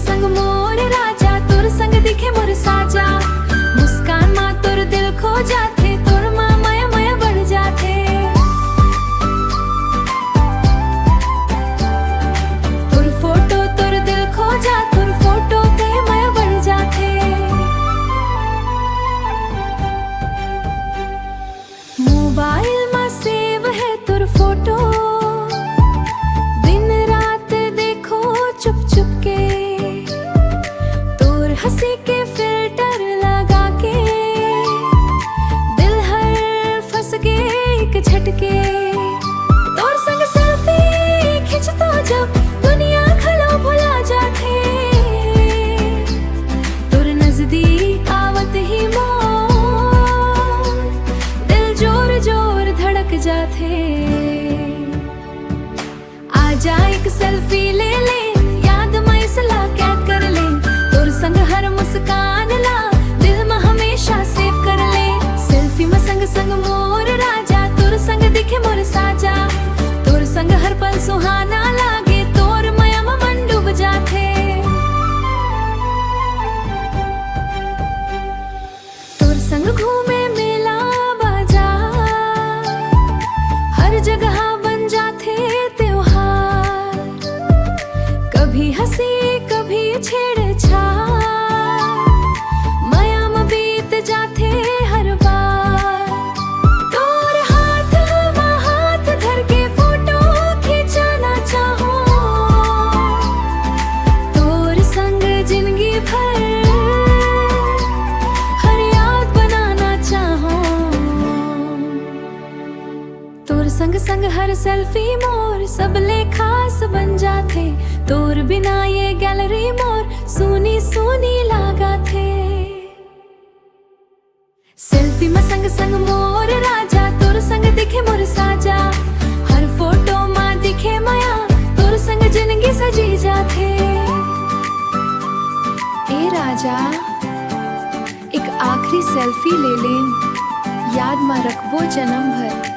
संग मोर राजा, तोर संग दिखे मोर साजा। मुस्कान माँ तोर दिल खो जाथे, तोर माँ माया माया बढ़ जाथे। तोर फोटो तोर दिल खो जा, तोर फोटो पे माया बढ़ जाथे। मोबाइल में सेव है तोर फोटो, दिन रात देखो चुप चुप के। तोर हंसी के फिल्टर लगा के, दिल हर फंस के एक झटके। तोर संग सेल्फी खिंचता जब दुनिया खलो भुला जाथे। तोर नजदीक आवत ही मोर दिल जोर जोर धड़क जाथे। आजा एक सेल्फी ले ले, याद में इसला कैद कर ले। तोर संग हर मुस्कान ला दिल में हमेशा सेव कर ले। सेल्फी में संग संग मोर राजा, तोर संग दिखे मोर साजा। तोर संग हर पल सुहाना लागे, तोर माया में मन डूब जाथे। तोर संग घूमे मेला बाजार, हर जगह बन जाथे त्योहार। कभी हंसी कभी छेड़छाड़, माया में बीत जाथे हर बार। तोर हाथ में हाथ धर के फोटो खिंचाना चाहो, तोर संग जिंदगी भर हर याद बनाना चाहो। तोर संग संग हर सेल्फी मोर सबले खास बन जाथे। तोर बिना ये गैलरी मोर सूनी सूनी लागा थे। सेल्फी में संग संग मोर राजा, तोर संग दिखे मोर साजा। हर फोटो में दिखे माया, तोर संग जिंदगी सजी जाथे। ए राजा एक आखिरी सेल्फी ले ले, याद में रखबो जन्म भर।